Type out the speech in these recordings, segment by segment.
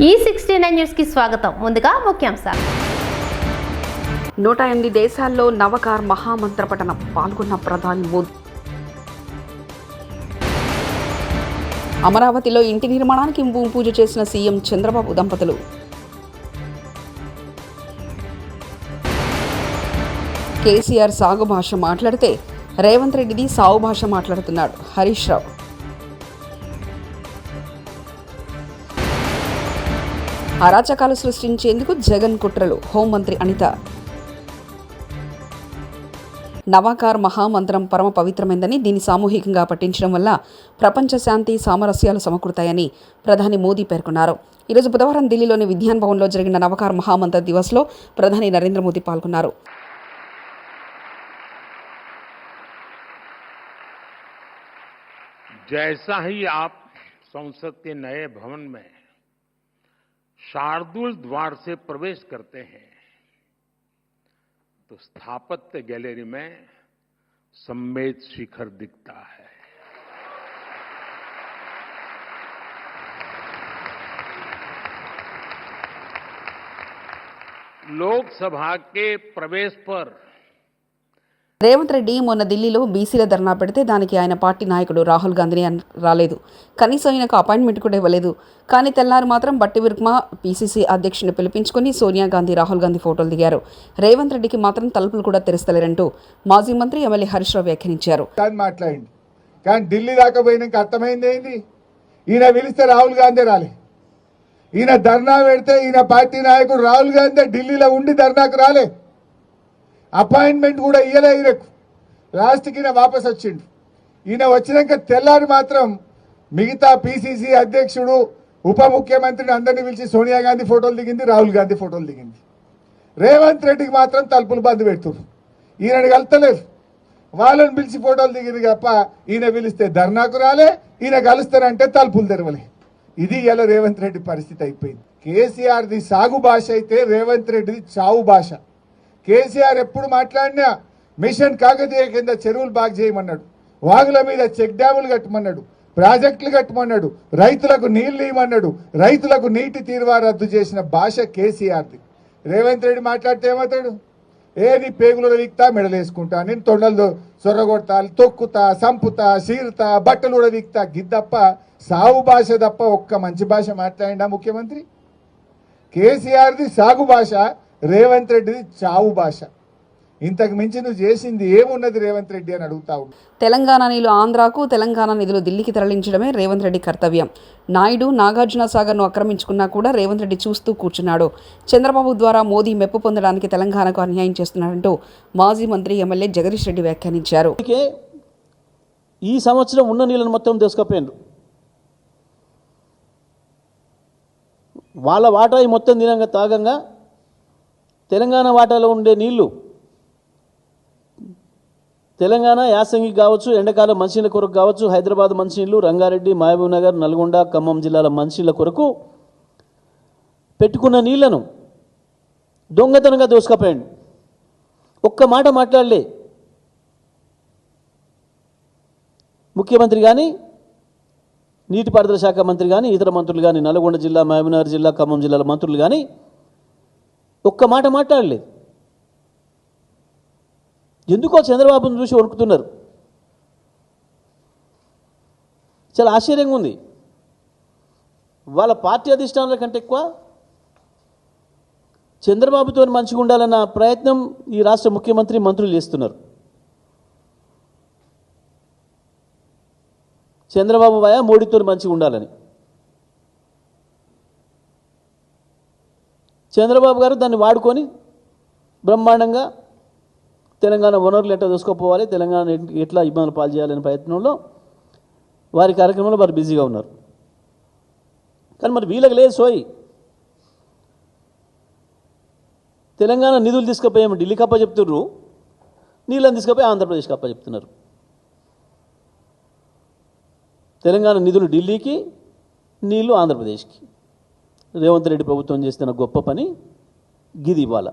E69 news కి స్వాగతం. ముందుగా ముఖ్యాంశాలు. 108 దేశాల్లో నవకార్ మహామంత్ర పఠనం పాల్గొన్న ప్రధాని మోదీ. అమరావతిలో ఇంటి నిర్మాణానికి భూమి పూజ చేసిన సీఎం చంద్రబాబు దంపతులు. కేసీఆర్ సాగు భాష మాట్లాడితే రేవంత్ రెడ్డిది సాగు భాష మాట్లాడుతున్నాడు హరీష్ రావు. అరాచకాలు సృష్టించేందుకు జగన్ కుట్రలు హోంమంత్రి అనిత. నవాకార్ మహామంత్రం పరమ పవిత్రమైందని దీన్ని సామూహికంగా పఠించడం వల్ల ప్రపంచ శాంతి సామరస్యాలు సమకూరుతాయని ప్రధాని మోదీ పేర్కొన్నారు. ఈరోజు బుధవారం ఢిల్లీలోని విజ్ఞాన్ భవన్లో జరిగిన నవకార్ మహామంత్ర దివస్లో ప్రధాని నరేంద్ర మోదీ పాల్గొన్నారు. जैसा ही आप संसद के नए भवन में शार्दुल द्वार से प्रवेश करते हैं तो स्थापत्य गैलरी में सम्मेद शिखर दिखता है. लोकसभा के प्रवेश पर రేవంత్ రెడ్డి మొన్న ఢిల్లీలో బీసీల ధర్నా పెడితే దానికి ఆయన పార్టీ నాయకుడు రాహుల్ గాంధీని రాలేదు. కనీసం ఆయనకు అపాయింట్మెంట్ కూడా ఇవ్వలేదు. కానీ తెల్లారు మాత్రం బట్టి విక్రమ పీసీసీ అధ్యక్షుని పిలిపించుకుని సోనియా గాంధీ రాహుల్ గాంధీ ఫోటోలు దిగారు. రేవంత్ రెడ్డికి మాత్రం తలుపులు కూడా తెరుస్తలేరంటూ మాజీ మంత్రి ఎమ్మెల్యే హరీష్ రావు వ్యాఖ్యానించారు. మాట్లాడింది కానీ ఢిల్లీ దాకా పోయినాక అర్థమైంది ఏంది, ఈయన పిలిస్తే రాహుల్ గాంధీ రాలే. ఈయన ధర్నా పెడితే ఈయన పార్టీ నాయకుడు రాహుల్ గాంధీ ఢిల్లీలో ఉండి ధర్నాకు రాలే. అపాయింట్మెంట్ కూడా ఇయ్యలే. ఈయనకు లాస్ట్కి ఈయన వాపస్ వచ్చిండు. ఈయన వచ్చినాక తెల్లారి మాత్రం మిగతా పీసీసీ అధ్యక్షుడు ఉప ముఖ్యమంత్రిని అందరినీ పిలిచి సోనియా గాంధీ ఫోటోలు దిగింది, రాహుల్ గాంధీ ఫోటోలు దిగింది. రేవంత్ రెడ్డికి మాత్రం తలుపులు బంద్ పెడుతున్నారు. ఈయనని కలుస్తలేరు. వాళ్ళని పిలిచి ఫోటోలు దిగింది తప్ప ఈయన పిలిస్తే ధర్నాకు రాలే, ఈయన కలుస్తారంటే తలుపులు తెరవలే. ఇది ఇలా రేవంత్ రెడ్డి పరిస్థితి అయిపోయింది. కేసీఆర్ది సాగు భాష అయితే రేవంత్ రెడ్డిది చావు భాష. కేసీఆర్ ఎప్పుడు మాట్లాడినా మిషన్ కాకతీయ కింద చెరువులు బాగు చేయమన్నాడు, వాగుల మీద చెక్ డ్యాములు కట్టమన్నాడు, ప్రాజెక్టులు కట్టమన్నాడు, రైతులకు నీళ్లు ఇవ్వమన్నాడు, రైతులకు నీటి తీరువా రద్దు చేసిన భాష కేసీఆర్ది. రేవంత్ రెడ్డి మాట్లాడితే ఏమవుతాడు? నీ పేగులు వీక్తా, మెడలేసుకుంటా, నేను తొండలు సొర్రగొడతా, తొక్కుతా, సంపుతా, సీరుతా, బట్టలు కూడా వీక్తా, గిద్దప్ప సాగు భాష తప్ప ఒక్క మంచి భాష మాట్లాడిండా ముఖ్యమంత్రి? కేసీఆర్ది సాగు భాష, రేవంత్ రెడ్డిది చావు భాష. ఇంతకు మించి నువ్వు చేసింది ఏమున్నది రేవంత్ రెడ్డి అని అడుగుతా ఉన్నా. తెలంగాణ నీళ్లు ఆంధ్రాకు, తెలంగాణ నిధులు ఢిల్లీకి తరలించడమే రేవంత్ రెడ్డి కర్తవ్యం. నాయుడు నాగార్జున సాగర్ను ఆక్రమించుకున్నా కూడా రేవంత్ రెడ్డి చూస్తూ కూర్చున్నాడు. చంద్రబాబు ద్వారా మోదీ మెప్పు పొందడానికి తెలంగాణకు అన్యాయం చేస్తున్నాడంటూ మాజీ మంత్రి ఎమ్మెల్యే జగదీష్ రెడ్డి వ్యాఖ్యానించారు. ఈ సంవత్సరం ఉన్న నీళ్ళను మొత్తం తీసుకుపోయిండ్రు. వాళ్ళ వాటా మొత్తం దినంగా తాగంగా తెలంగాణ వాటాలో ఉండే నీళ్లు తెలంగాణ యాసంగి కావచ్చు, ఎండాకాలం మంచినీళ్ళ కొరకు కావచ్చు, హైదరాబాద్ మంచినీళ్ళు, రంగారెడ్డి, మహబూబ్ నగర్, నల్గొండ, ఖమ్మం జిల్లాల మంచినీళ్ళ కొరకు పెట్టుకున్న నీళ్లను దొంగతనంగా దోసుకపోయాడు. ఒక్క మాట మాట్లాడలే ముఖ్యమంత్రి కానీ, నీటిపారుదల శాఖ మంత్రి కానీ, ఇతర మంత్రులు కానీ, నల్గొండ జిల్లా, మహబూబ్ నగర్ జిల్లా, ఖమ్మం జిల్లాల మంత్రులు కానీ ఒక్క మాట మాట్లాడలేదు. ఎందుకో చంద్రబాబును చూసి వణుకుతున్నారు. చాలా ఆశ్చర్యంగా ఉంది. వాళ్ళ పార్టీ అధిష్టానాల కంటే ఎక్కువ చంద్రబాబుతో మంచిగా ఉండాలన్న ప్రయత్నం ఈ రాష్ట్ర ముఖ్యమంత్రి మంత్రులు చేస్తున్నారు. చంద్రబాబు భయ మోడీతో మంచిగా ఉండాలని. చంద్రబాబు గారు దాన్ని వాడుకొని బ్రహ్మాండంగా తెలంగాణ వనరులు ఎట్లా దూసుకోపోవాలి, తెలంగాణ ఎట్లా ఇబ్బందులు పాలు చేయాలనే ప్రయత్నంలో వారి కార్యక్రమంలో వారు బిజీగా ఉన్నారు. కానీ మరి వీళ్ళకి లేదు సోయి. తెలంగాణ నిధులు తీసుకుపోయాము ఢిల్లీకి అప్ప చెప్తున్నారు, నీళ్ళని తీసుకుపోయి ఆంధ్రప్రదేశ్కి అప్ప చెప్తున్నారు. తెలంగాణ నిధులు ఢిల్లీకి, నీళ్లు ఆంధ్రప్రదేశ్కి. రేవంత్ రెడ్డి ప్రభుత్వం చేస్తున్న గొప్ప పని గిది ఇవ్వాల.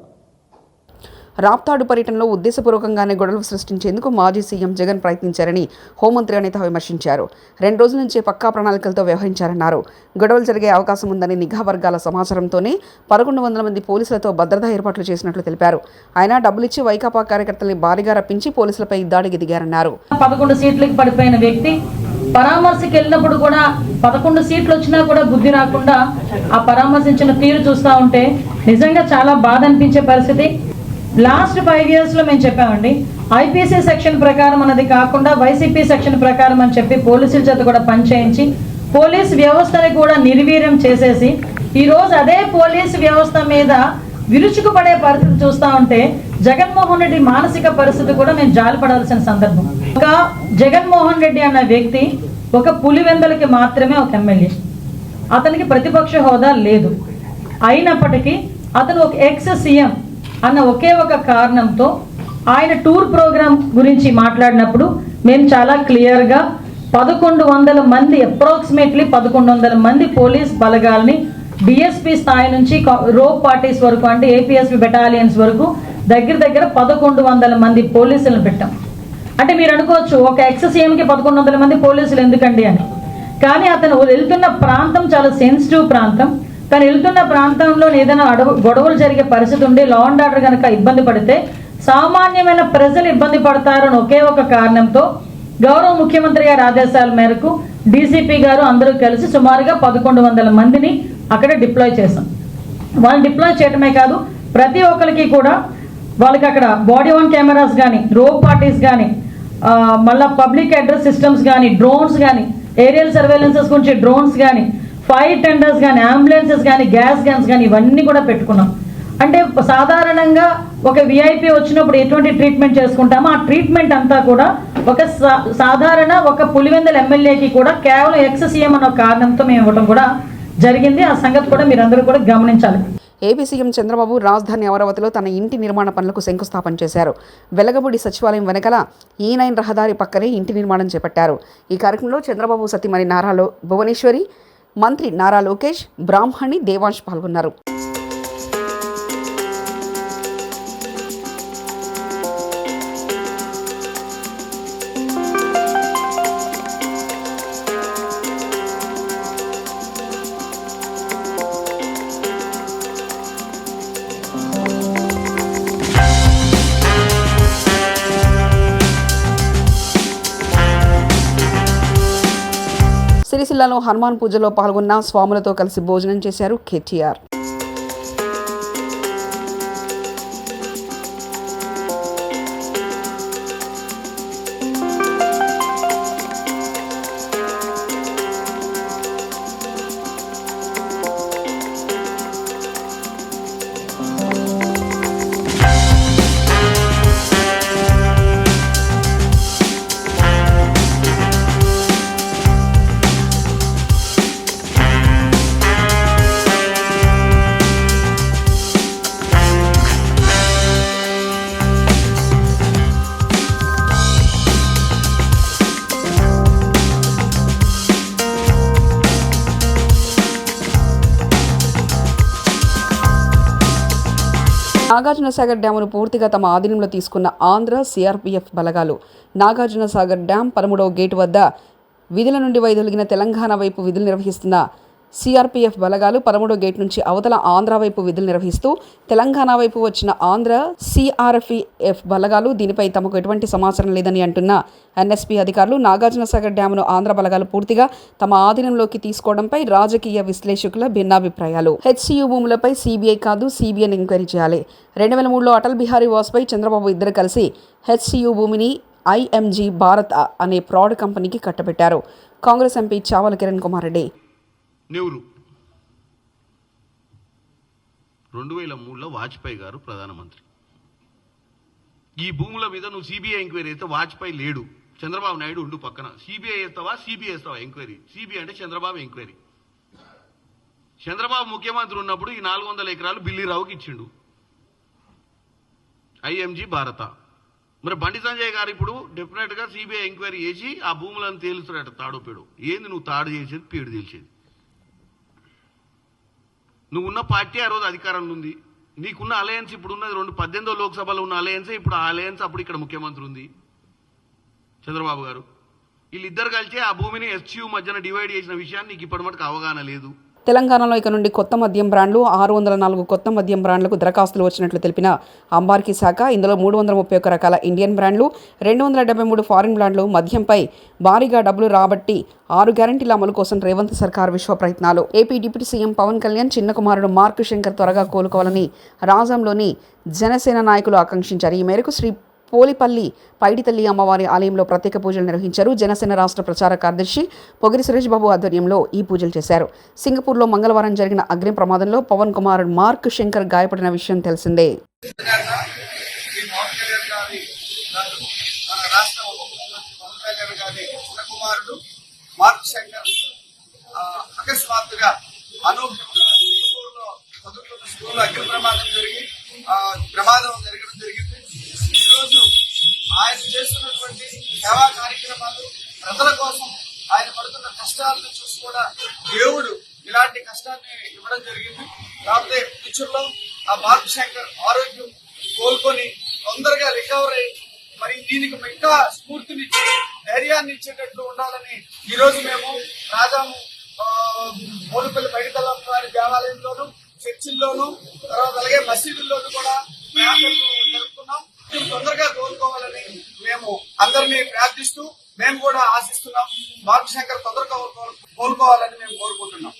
రాప్తాడు పర్యటనలో ఉద్దేశపూర్వకంగానే గొడవలు సృష్టించేందుకు మాజీ సీఎం జగన్ ప్రయత్నించారని హోంమంత్రి అనిత విమర్శించారు. 2 రోజుల నుంచే పక్కా ప్రణాళికలతో వ్యవహరించారన్నారు. గొడవలు జరిగే అవకాశం ఉందని నిఘా వర్గాల సమాచారంతోనే 1100 మంది పోలీసులతో భద్రతా ఏర్పాట్లు చేసినట్లు తెలిపారు. ఆయన డబ్బులిచ్చి వైకాపా కార్యకర్తల్ని భారీగా రప్పించి పోలీసులపై దాడికి దిగారన్నారు. 11 సీట్లకు పడిపోయిన వ్యక్తి పరామర్శకి వెళ్ళినప్పుడు కూడా 11 సీట్లు వచ్చినా కూడా బుద్ధి రాకుండా ఆ పరామర్శించిన తీరు చూస్తూ ఉంటే నిజంగా చాలా బాధ అనిపించే పరిస్థితి. లాస్ట్ 5 years లో మేము చెప్పామండి, ఐపీసీ సెక్షన్ ప్రకారం అన్నది కాకుండా వైసీపీ సెక్షన్ ప్రకారం అని చెప్పి పోలీసుల చేత కూడా పనిచేయించి పోలీస్ వ్యవస్థని కూడా నిర్వీర్యం చేసేసి ఈరోజు అదే పోలీసు వ్యవస్థ మీద విరుచుకుపడే పరిస్థితి చూస్తూ ఉంటే జగన్మోహన్ రెడ్డి మానసిక పరిస్థితి కూడా మేము జాలిపడాల్సిన సందర్భం. ఒక జగన్మోహన్ రెడ్డి అన్న వ్యక్తి ఒక పులివెందలకి మాత్రమే ఒక ఎమ్మెల్యే, అతనికి ప్రతిపక్ష హోదా లేదు. అయినప్పటికీ అతను ఒక ఎక్స్ సీఎం అన్న ఒకే ఒక కారణంతో ఆయన టూర్ ప్రోగ్రామ్ గురించి మాట్లాడినప్పుడు మేము చాలా క్లియర్గా 1100 మంది అప్రాక్సిమేట్లీ 1100 మంది పోలీస్ బలగాల్ని డిఎస్పీ స్థాయి నుంచి రోప్ పార్టీస్ వరకు అంటే ఏపీఎస్పీ బెటాలియన్స్ వరకు దగ్గర 1100 మంది పోలీసులను పెట్టాం. అంటే మీరు అనుకోవచ్చు ఒక ఎక్స్ సీఎంకి 1100 మంది పోలీసులు ఎందుకండి అని. కానీ అతను వెళ్తున్న ప్రాంతం చాలా సెన్సిటివ్ ప్రాంతం. తను వెళ్తున్న ప్రాంతంలో ఏదైనా గొడవలు జరిగే పరిస్థితి ఉండి లా అండ్ ఆర్డర్ కనుక ఇబ్బంది పడితే సామాన్యమైన ప్రజలు ఇబ్బంది పడతారని ఒకే ఒక కారణంతో గౌరవ ముఖ్యమంత్రి గారి ఆదేశాల మేరకు డీసీపీ గారు అందరూ కలిసి సుమారుగా 1100 మందిని అక్కడ డిప్లాయ్ చేశాం. వాళ్ళు డిప్లాయ్ చేయడమే కాదు, ప్రతి ఒక్కరికి కూడా వాళ్ళకి అక్కడ బాడీ వన్ కెమెరాస్ కానీ, రోప్ పార్టీస్ కానీ, మళ్ళీ పబ్లిక్ అడ్రస్ సిస్టమ్స్ కానీ, డ్రోన్స్ కానీ, ఏరియల్ సర్వేలెన్సెస్ గురించి డ్రోన్స్ కానీ, ఫైర్ టెండర్స్ కానీ, అంబులెన్సెస్ కానీ, గ్యాస్ గన్స్ కానీ ఇవన్నీ కూడా పెట్టుకున్నాం. అంటే సాధారణంగా ఒక విఐపీ వచ్చినప్పుడు ఎటువంటి ట్రీట్మెంట్ చేసుకుంటామో ఆ ట్రీట్మెంట్ అంతా కూడా ఒక సాధారణ ఒక పులివెందుల ఎమ్మెల్యేకి కూడా కేవలం ఎక్స్ సీఎం అన్న కారణంతో మేము ఇవ్వడం కూడా జరిగింది. ఆ సంగతి కూడా మీరందరూ కూడా గమనించాలి. ఏపీ సీఎం చంద్రబాబు రాజధాని అమరావతిలో తన ఇంటి నిర్మాణ పనులకు శంకుస్థాపన చేశారు. వెలగపూడి సచివాలయం వెనకాల E9 రహదారి పక్కనే ఇంటి నిర్మాణం చేపట్టారు. ఈ కార్యక్రమంలో చంద్రబాబు సతీమణి నారా భువనేశ్వరి, మంత్రి నారా లోకేష్, బ్రాహ్మణి, దేవాంశ్ పాల్గొన్నారు. సిరిసిల్లలో హనుమాన్ పూజలో పాల్గొన్న స్వాములతో కలిసి భోజనం చేశారు కేటీఆర్. నాగార్జునసాగర్ డ్యామును పూర్తిగా తమ ఆధీనంలో తీసుకున్న ఆంధ్ర సిఆర్పీఎఫ్ బలగాలు నాగార్జునసాగర్ డ్యాం 13వ గేటు వద్ద విధుల నుండి వైదొలిగిన తెలంగాణ వైపు విధులు నిర్వహిస్తున్న సిఆర్పీఎఫ్ బలగాలు 13వ గేట్ నుంచి అవతల ఆంధ్ర వైపు విధులు నిర్వహిస్తూ తెలంగాణ వైపు వచ్చిన ఆంధ్ర సిఆర్పీఎఫ్ బలగాలు దీనిపై తమకు ఎటువంటి సమాచారం లేదని అంటున్న ఎన్ఎస్పీ అధికారులు నాగార్జునసాగర్ డ్యామును ఆంధ్ర బలగాలు పూర్తిగా తమ ఆధీనంలోకి తీసుకోవడంపై రాజకీయ విశ్లేషకుల భిన్నాభిప్రాయాలు. హెచ్సియు భూములపై సిబిఐ కాదు సిబిఐని ఎంక్వైరీ చేయాలి. 2003లో అటల్ బిహారీ వాజ్పేయి, చంద్రబాబు ఇద్దరు కలిసి హెచ్సియు భూమిని ఐఎంజీ భారత్ అనే ఫ్రాడ్ కంపెనీకి కట్టబెట్టారు. కాంగ్రెస్ ఎంపీ చావల కిరణ్ కుమార్ రెడ్డి. నెహ్రూ 2003లో వాజ్పేయి గారు ప్రధానమంత్రి. ఈ భూముల మీద నువ్వు సిబిఐ ఎంక్వైరీ అయితే వాజ్పేయి లేడు, చంద్రబాబు నాయుడు ఉండు పక్కన. సిబిఐ వేస్తావా సిబిఐ వేస్తావా ఎంక్వైరీ? సిబిఐ అంటే చంద్రబాబు ఎంక్వైరీ. చంద్రబాబు ముఖ్యమంత్రి ఉన్నప్పుడు ఈ 400 ఎకరాలు బిల్లీరావుకి ఇచ్చిండు ఐఎంజీ భారత. మరి బండి సంజయ్ గారు ఇప్పుడు డెఫినెట్గా సిబిఐ ఎంక్వైరీ చేసి ఆ భూములను తేలుస్తాడట. తాడో పేడు ఏంది నువ్వు తాడు చేసేది, పేడు తేల్చేది? నువ్వు ఉన్న పార్టీ ఆ రోజు అధికారంలో ఉంది, నీకున్న అలయన్స్ ఇప్పుడు ఉన్నది 18వ లోక్సభలో ఉన్న అలయన్స్, ఇప్పుడు ఆ అలయన్స్ అప్పుడు ఇక్కడ ముఖ్యమంత్రి ఉంది చంద్రబాబు గారు. వీళ్ళిద్దరు కలిసి ఆ భూమిని ఎస్యూ మధ్యన డివైడ్ చేసిన విషయాన్ని నీకు ఇప్పటి మటుకు అవగాహన లేదు. తెలంగాణలో ఇక నుండి కొత్త మద్యం బ్రాండ్లు 604 కొత్త మద్యం బ్రాండ్లకు దరఖాస్తులు వచ్చినట్లు తెలిపిన అంబార్కి శాఖ ఇందులో 331 రకాల ఇండియన్ బ్రాండ్లు, 273 ఫారిన్ బ్రాండ్లు మద్యంపై భారీగా డబ్బులు రాబట్టి 6 గ్యారంటీల అమలు కోసం రేవంత్ సర్కార్ విశ్వ ప్రయత్నాలు. AP deputy CM Pawan Kalyan చిన్న కుమారుడు మార్క్ శంకర్ త్వరగా కోలుకోవాలని రాజంలోని జనసేన నాయకులు ఆకాంక్షించారు. ఈ మేరకు శ్రీ పోలిపల్లి పైడితల్లి అమ్మవారి ఆలయంలో ప్రత్యేక పూజలు నిర్వహించారు. జనసేన రాష్ట్ర ప్రచార కార్యదర్శి పొగిరి సురేష్ బాబు ఆధ్వర్యంలో ఈ పూజలు చేశారు. సింగపూర్లో మంగళవారం జరిగిన అగ్ని ప్రమాదంలో పవన్ కుమారుడు మార్క్ శంకర్ గాయపడిన విషయం తెలిసిందే. అకస్మాత్తుగా అనూహ్యంగా సింగపూర్లో చదువుతున్న స్కూల్లో అగ్ని ప్రమాదం జరిగి ప్రమాదం జరగడం జరిగింది. ఈరోజు ఆయన చేస్తున్నటువంటి సేవా కార్యక్రమాలు, ప్రజల కోసం ఆయన పడుతున్న కష్టాలను చూసి కూడా దేవుడు ఇలాంటి కష్టాన్ని ఇవ్వడం జరిగింది. కాకపోతే ఫ్యూచర్లో ఆ మార్క్ శంకర్ ఆరోగ్యం కోలుకొని తొందరగా రికవర్ అయ్యి మరి దీనికి ఇంకా స్ఫూర్తినిచ్చి ధైర్యాన్ని ఇచ్చేటట్లు ఉండాలని ఈరోజు మేము రాజాము పోలిపల్లి పైడితల్లి వారి దేవాలయంలోను, చర్చిల్లోను, తర్వాత అలాగే మసీదుల్లోనూ కూడా ప్రార్థనలు జరుపుకున్నాం. తొందరగా కోలుకోవాలని మేము అందరినీ ప్రార్థిస్తూ మేము కూడా ఆశిస్తున్నాం. మార్క్ శంకర్ తొందరగా కోలుకోవాలని మేము కోరుకుంటున్నాం.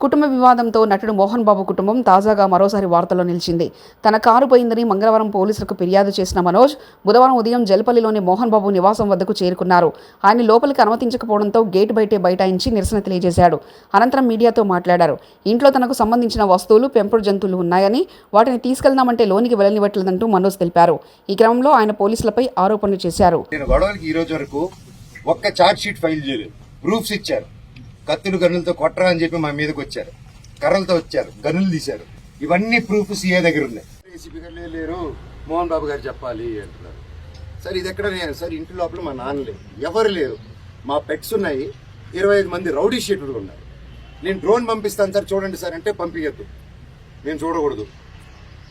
కుటుంబ వివాదంతో నటుడు మోహన్ బాబు కుటుంబం తాజాగా మరోసారి వార్తల్లో నిలిచింది. తన కారు పోయిందని మంగళవారం పోలీసులకు ఫిర్యాదు చేసిన మనోజ్ బుధవారం ఉదయం జల్పల్లిలోని మోహన్ బాబు నివాసం వద్దకు చేరుకున్నారు. ఆయన లోపలికి అనుమతించకపోవడంతో గేటు బయటే బైఠాయించి నిరసన తెలియజేశాడు. అనంతరం మీడియాతో మాట్లాడారు. ఇంట్లో తనకు సంబంధించిన వస్తువులు, పెంపుడు జంతువులు ఉన్నాయని వాటిని తీసుకెళ్దామంటే లోనికి వెళ్ళనివ్వట్లేదంటూ మనోజ్ తెలిపారు. ఈ క్రమంలో ఆయన పోలీసులపై ఆరోపణలు చేశారు. ప్రూఫ్స్ ఇచ్చారు, కత్తులు గన్నులతో కొట్టరా అని చెప్పి మా మీదకి వచ్చారు, కర్రలతో వచ్చారు, గన్నులు తీశారు. ఇవన్నీ ప్రూఫ్ సీఏ దగ్గర ఉన్నాయి. ఏసీపీ గారు లేరు, మోహన్ బాబు గారు చెప్పాలి అంటున్నారు. సార్ ఇది ఎక్కడ లేదు సార్, ఇంటి లోపల మా నాన్న లేరు, ఎవరు లేరు, మా పెట్స్ ఉన్నాయి, 25 మంది రౌడీ షీటర్లు ఉన్నారు. నేను డ్రోన్ పంపిస్తాను సార్ చూడండి సార్ అంటే పంపించద్దు, నేను చూడకూడదు.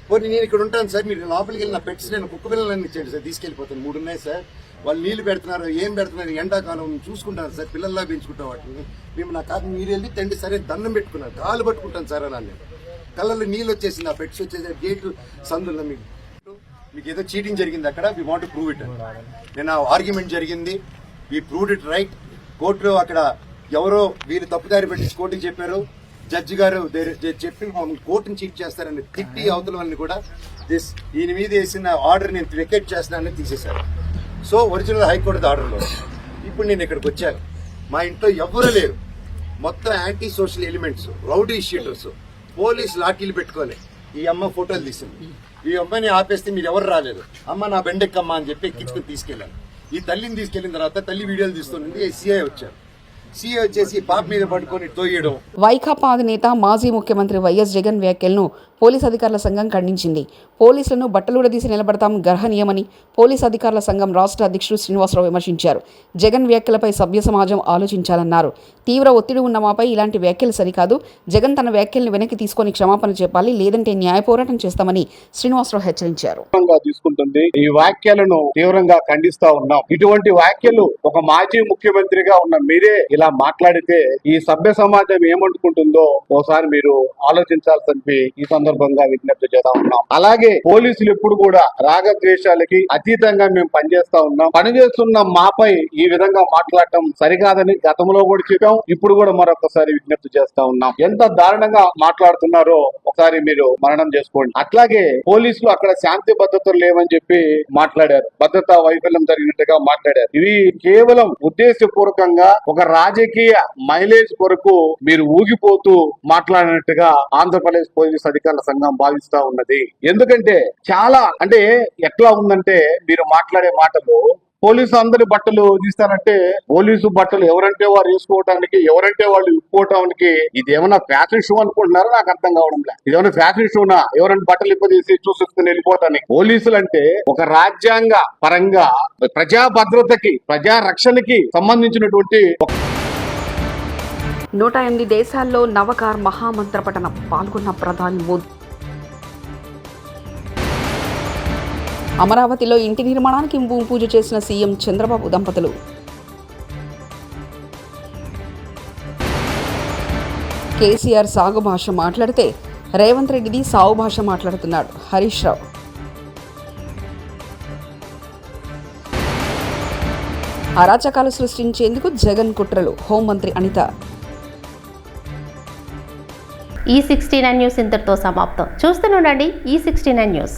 పోనీ నేను ఇక్కడ ఉంటాను సార్, మీరు లోపలికి వెళ్ళిన పెట్స్ నేను కుక్క పిల్లలన్నీ ఇచ్చేయండి సార్, తీసుకెళ్ళిపోతాను. 3 ఉన్నాయి సార్, వాళ్ళు నీళ్లు పెడుతున్నారు, ఏం పెడుతున్నారు, ఎండాకాలం చూసుకుంటాను సార్, పిల్లల్లా పెంచుకుంటాం వాటిని. మేము నా కాదు మీరు వెళ్ళి తండ్రి సరే దండం పెట్టుకున్నారు, కాలు పట్టుకుంటాను సార్ అని నేను. కళ్ళల్లో నీళ్ళు వచ్చేసింది, ఆ పెట్స్ వచ్చేసి గేట్లు సందుల్లో మీకు ఏదో చీటింగ్ జరిగింది అక్కడ, we want to prove it. నేను ఆ ఆర్గ్యుమెంట్ జరిగింది, వి ప్రూవ్డ్ ఇట్ రైట్. కోర్టులో అక్కడ ఎవరో వీళ్ళు తప్పుదారి పెట్టి కోర్టుకి చెప్పారు, జడ్జి గారు చెప్పి కోర్టుని చీట్ చేస్తారని తిట్టి అవతల వాళ్ళని కూడా ఈయన మీద వేసిన ఆర్డర్ నేను వెకేట్ చేస్తానని తీసేశారు. సో ఒరిజినల్ హైకోర్టు ఆర్డర్లో ఇప్పుడు నేను ఇక్కడికి వచ్చాను. మా ఇంట్లో ఎవరు లేరు, మొత్తం anti social elements, rowdy sheeters, police లాఠీలు పెట్టుకోలే. ఈ అమ్మ ఫోటోలు తీసింది, ఈ అమ్మాయిని ఆపేస్తే మీరు ఎవరు రాలేదు, అమ్మ నా బెండెక్కమ్మ అని చెప్పి ఎక్కించుకుని తీసుకెళ్ళాను. ఈ తల్లిని తీసుకెళ్లిన తర్వాత తల్లి వీడియోలు తీస్తుంది, సిఐ వచ్చారు, సిఐ వచ్చేసి పాప మీద పట్టుకొని తోయడం. వైకాపా అధినేత మాజీ ముఖ్యమంత్రి వైఎస్ జగన్ వ్యాఖ్యలను పోలీస్ అధికారుల సంఘం ఖండించింది. పోలీసులను బట్టలుడదీసి నిలబడతాం గర్హనీయమని పోలీస్ అధికారుల సంఘం రాష్ట్ర అధ్యక్షుడు శ్రీనివాసరావు విమర్శించారు. జగన్ వ్యాఖ్యలపై సభ్య సమాజం ఆలోచించాలన్నారు. తీవ్ర ఒత్తిడి ఉన్న మాపై ఇలాంటి వ్యాఖ్యలు సరికాదు, జగన్ తన వ్యాఖ్యలను వెనక్కి తీసుకొని క్షమాపణ చెప్పాలి, లేదంటే న్యాయ పోరాటం చేస్తామని శ్రీనివాసరావు హెచ్చరించారు. తీసుకుంటుంది ఈ వ్యాఖ్యలను తీవ్రంగా ఖండిస్తా ఉన్నాం. ఇటువంటి వ్యాఖ్యలు ఒక మాజీ ముఖ్యమంత్రిగా ఉన్న మీరే ఇలా మాట్లాడితే ఈ సభ్య సమాజం ఏమనుకుంటుందో ఓసారి మీరు ఆలోచించాల్సి ఈ సందర్భంగా విజ్ఞప్తి చేస్తా ఉన్నాం. అలాగే పోలీసులు ఎప్పుడు కూడా రాగద్వేషాలకి అతీతంగా మేము పనిచేస్తా ఉన్నాం. పనిచేస్తున్న మాపై ఈ విధంగా మాట్లాడటం సరికాదని గతంలో కూడా చెప్పాం, ఇప్పుడు కూడా మరొకసారి విజ్ఞప్తి చేస్తా ఉన్నాం. ఎంత దారుణంగా మాట్లాడుతున్నారో ఒకసారి మీరు మననం చేసుకోండి. అట్లాగే పోలీసులు అక్కడ శాంతి భద్రతలు లేవని చెప్పి మాట్లాడారు, భద్రతా వైఫల్యం జరిగినట్టుగా మాట్లాడారు. ఇవి కేవలం ఉద్దేశపూర్వకంగా ఒక రాజకీయ మైలేజ్ కొరకు మీరు ఊగిపోతూ మాట్లాడినట్టుగా ఆంధ్రప్రదేశ్ పోలీస్ అధికారుల సంఘం భావిస్తా ఉన్నది. ఎందుకంటే చాలా అంటే ఎట్లా ఉందంటే మీరు మాట్లాడే మాటలు పోలీసు అందరి బట్టలు తీస్తానంటే పోలీసు బట్టలు ఎవరంటే వారు వేసుకోవడానికి, ఎవరంటే వాళ్ళు ఇప్పుకోవటానికి ఇదేమన్నా ఫ్యాషన్ షో అనుకుంటున్నారో నాకు అర్థం కావడం లేదు. ఇదేమన్నా ఫ్యాషన్ షోనా ఎవరైనా బట్టలు ఇప్పదీసి చూసుకుని వెళ్ళిపోవటానికి? పోలీసులు అంటే ఒక రాజ్యాంగ పరంగా ప్రజా భద్రతకి, ప్రజా రక్షణకి సంబంధించినటువంటి 108 దేశాల్లో నవకార్ మహామంత్ర పఠనం పాల్గొన్న ప్రధాని మోదీ. అమరావతిలో ఇంటి నిర్మాణానికి భూమి పూజ చేసిన సీఎం చంద్రబాబు దంపతులు. కేసీఆర్ సాగు భాష మాట్లాడితే రేవంత్ రెడ్డిది సాగు భాష మాట్లాడుతున్నాడు హరీష్ రావు. అరాచకాలు సృష్టించేందుకు జగన్ కుట్రలు హోంమంత్రి అనిత. ఈ 69 న్యూస్ ఇంతటితో సమాప్తం. చూస్తూనే ఉండండి ఈ 69 న్యూస్.